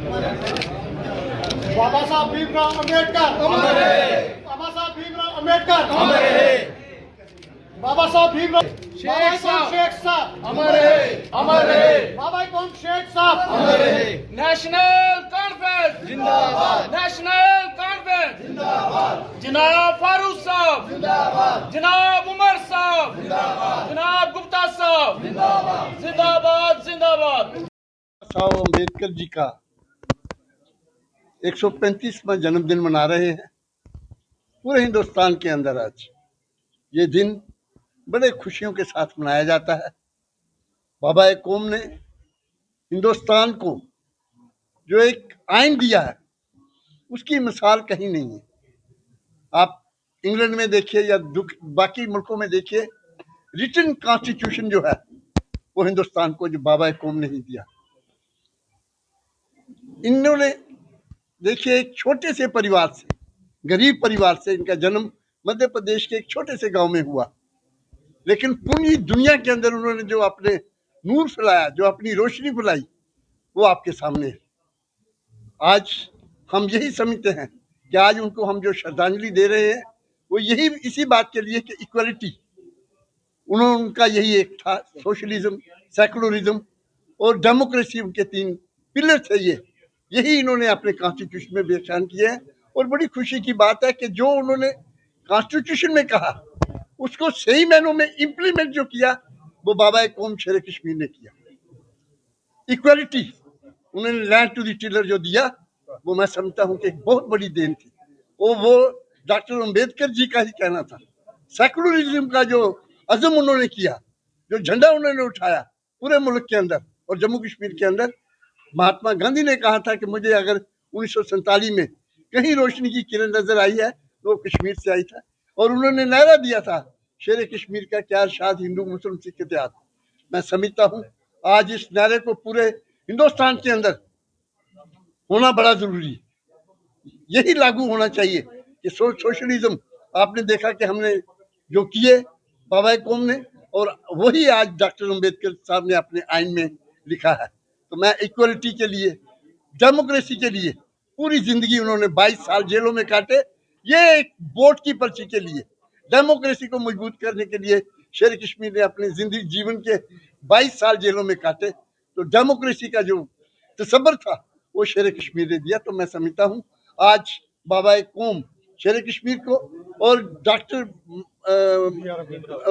बाबा साहब भीमराव अम्बेडकर अमर है। बाबा साहब भीमराव अम्बेडकर अमर है। बाबा साहब भीमराव शेख साहब अमर है। अमर है। बाबा कौन शेख साहब अमर है। नेशनल कॉन्फ्रेंस जिंदाबाद। नेशनल कॉन्फ्रेंस जिंदाबाद। जनाब फारूक साहब जिंदाबाद। जनाब उमर साहब जिंदाबाद। जनाब गुप्ता साहब जिंदाबाद। जिंदाबाद जिंदाबाद। साहब अम्बेडकर जी का 135वां जन्मदिन मना रहे हैं पूरे हिंदुस्तान के अंदर। आज ये दिन बड़े खुशियों के साथ मनाया जाता है। बाबा कौम ने हिंदुस्तान को जो एक आइन दिया है उसकी मिसाल कहीं नहीं है। आप इंग्लैंड में देखिए या बाकी मुल्कों में देखिए, रिटन कॉन्स्टिट्यूशन जो है वो हिंदुस्तान को जो बाबा कौम ने ही दिया। इन्होंने देखिए एक छोटे से परिवार से, गरीब परिवार से इनका जन्म मध्य प्रदेश के एक छोटे से गांव में हुआ, लेकिन पूरी दुनिया के अंदर उन्होंने जो अपने नूर फैलाया, जो अपनी रोशनी फैलाई, वो आपके सामने है। आज हम यही समझते हैं कि आज उनको हम जो श्रद्धांजलि दे रहे हैं वो यही इसी बात के लिए कि इक्वलिटी, उनका यही एक था। सोशलिज्म, सेकुलरिज्म और डेमोक्रेसी उनके 3 पिलर थे। यही इन्होंने अपने कॉन्स्टिट्यूशन में व्याख्यान किया है। और बड़ी खुशी की बात है कि जो उन्होंने कॉन्स्टिट्यूशन में कहा उसको सही मायनों में इम्प्लीमेंट जो किया वो बाबा कौम शेर कश्मीर ने किया। इक्वलिटी, उन्होंने लैंड टू द टिलर जो दिया वो मैं समझता हूँ कि एक बहुत बड़ी देन थी। वो डॉक्टर अम्बेडकर जी का ही कहना था। सेकुलरिज्म का जो अज़म उन्होंने किया, जो झंडा उन्होंने उठाया पूरे मुल्क के अंदर और जम्मू कश्मीर के अंदर। महात्मा गांधी ने कहा था कि मुझे अगर 1947 में कहीं रोशनी की किरण नजर आई है तो वो कश्मीर से आई था। और उन्होंने नारा दिया था, शेर कश्मीर का क्या इरशाद हिंदू मुस्लिम सिख इत्तेहाद। मैं समझता हूँ आज इस नारे को पूरे हिंदुस्तान के अंदर होना बड़ा जरूरी है। यही लागू होना चाहिए कि सोशलिज्म आपने देखा कि हमने जो किए बाबा कौम ने, और वही आज डॉक्टर अम्बेडकर साहब ने अपने आइन में लिखा है। तो मैं इक्वलिटी के लिए, डेमोक्रेसी के लिए, पूरी जिंदगी उन्होंने 22 साल जेलों में काटे। ये एक वोट की पर्ची के लिए, डेमोक्रेसी को मजबूत करने के लिए शेर कश्मीर ने अपने जिंदगी जीवन के 22 साल जेलों में काटे। तो डेमोक्रेसी का जो तसव्वुर था वो शेर कश्मीर ने दिया। तो मैं समझता हूँ आज बाबा कौम शेर कश्मीर को और डॉक्टर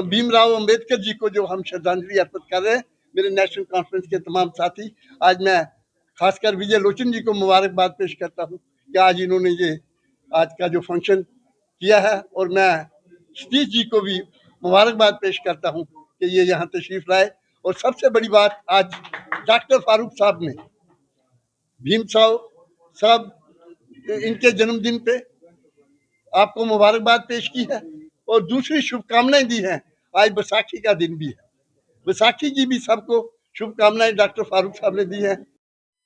भीमराव अम्बेडकर जी को जो हम श्रद्धांजलि अर्पित कर रहे हैं, मेरे नेशनल कॉन्फ्रेंस के तमाम साथी, आज मैं खासकर विजय लोचन जी को मुबारकबाद पेश करता हूँ कि आज इन्होंने ये आज का जो फंक्शन किया है। और मैं सतीश जी को भी मुबारकबाद पेश करता हूँ कि ये यहाँ तशरीफ लाए। और सबसे बड़ी बात, आज डॉक्टर फारूक साहब ने, भीम साहब इनके जन्मदिन पे आपको मुबारकबाद पेश की है और दूसरी शुभकामनाएं दी हैं। आज बैसाखी का दिन भी है, बैसाखी की भी सबको शुभकामनाएं डॉक्टर फारूक साहब ने दी है।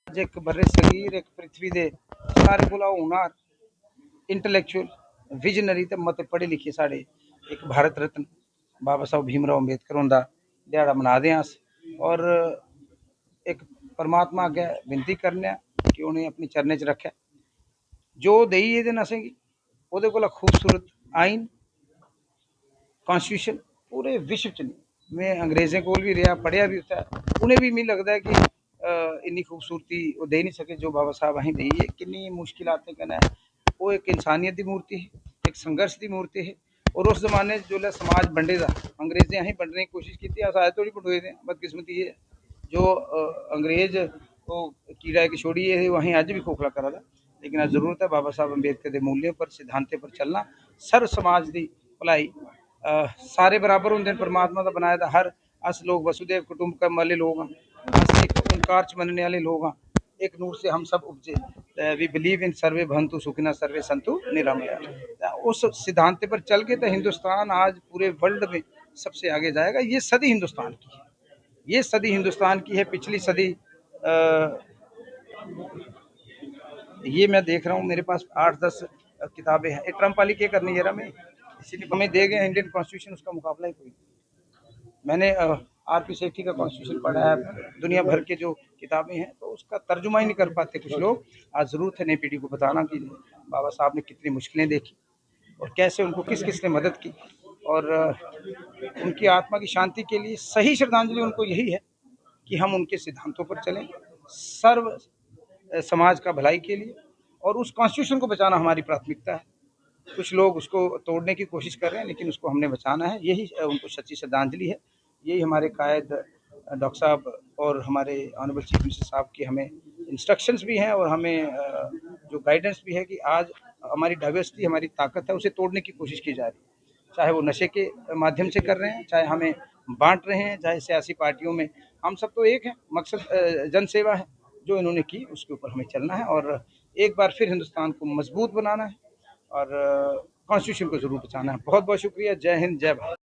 एक बर्रे सगीर, एक पृथ्वी दे सारे कोला हुनर, इंटलैक्चुअल, विजनरी ते मते पढ़े लिखे साढ़े एक भारत रत्न बाबा साहब भीमराव अम्बेडकर उनका दिहाड़ा मना दे अस। और एक परमात्मा अग्गे विनती करने कि उन्हें अपने चरणें च रखे, जो देई ये दिन असेंगी ओहदे कोला खूबसूरत आइन कॉन्स्टिट्यूशन पूरे विश्व च नहीं। मैं अंग्रेजें कोल भी रहा, पढ़िया भी उत्थै, उन्हें भी मिगी लगता है कि इन्नी खूबसूरती वो दे नहीं सके जो बाबा साहब असें देई है। किन्नी मुश्किलातें कन्नै वो एक इंसानियत की मूर्ति है, एक संघर्ष की मूर्ति है। और उस जमाने जो समाज बंडे दा, अंग्रेजें असें बंडने की कोशिश की, अस अज थोड़ी बंडोए दे। बदकिस्मती ये जो अंग्रेज वो कीड़ा एक छोड़िए वो असें अज भी खोखला करा दा। लेकिन अज जरूरत है बाबा साहब अम्बेडकर के मूल्यों पर, सिद्धांतें पर चलना। सर समाज की भलाई, सारे बराबर होंगे परमात्मा का बनाया था। हर अस लोग वसुदेव कुटुंबकम वाले लोग हाँ, अस एक ओंकार च मनने वाले लोग हाँ, एक नूर से हम सब उपजे। वी बिलीव इन सर्वे भवन्तु सुखिनः सर्वे सन्तु निरामया। उस सिद्धांत पर चल के तो हिंदुस्तान आज पूरे वर्ल्ड में सबसे आगे जाएगा। ये सदी हिंदुस्तान की है, ये सदी हिंदुस्तान की है। पिछली सदी ये मैं देख रहा हूँ, मेरे पास 8-10 किताबें हैं। ट्रम्प वाली क्या करनी जरा मैं, इसीलिए हमें दे गए इंडियन कॉन्स्टिट्यूशन, उसका मुकाबला ही कोई। मैंने आरपी सेठी का कॉन्स्टिट्यूशन पढ़ा है, दुनिया भर के जो किताबें हैं, तो उसका तर्जुमा ही नहीं कर पाते कुछ लोग। आज ज़रूरत है नई पीढ़ी को बताना कि बाबा साहब ने कितनी मुश्किलें देखी और कैसे उनको किस किस ने मदद की, और उनकी आत्मा की शांति के लिए सही श्रद्धांजलि उनको यही है कि हम उनके सिद्धांतों पर चलें, सर्व समाज का भलाई के लिए, और उस कॉन्स्टिट्यूशन को बचाना हमारी प्राथमिकता है। कुछ लोग उसको तोड़ने की कोशिश कर रहे हैं, लेकिन उसको हमने बचाना है, यही उनको सच्ची श्रद्धांजलि है। यही हमारे कायद डॉक्टर साहब और हमारे ऑनरेबल चीफ मिनिस्टर साहब की हमें इंस्ट्रक्शंस भी हैं, और हमें जो गाइडेंस भी है कि आज हमारी डाइवर्सिटी हमारी ताकत है, उसे तोड़ने की कोशिश की जा रही है, चाहे वो नशे के माध्यम से कर रहे हैं, चाहे हमें बांट रहे हैं, चाहे सियासी पार्टियों में। हम सब तो एक हैं, मकसद जनसेवा है। जो इन्होंने की उसके ऊपर हमें चलना है, और एक बार फिर हिंदुस्तान को मजबूत बनाना है, और कॉन्स्टिट्यूशन को ज़रूर बचाना है। बहुत बहुत शुक्रिया। जय हिंद, जय भारत।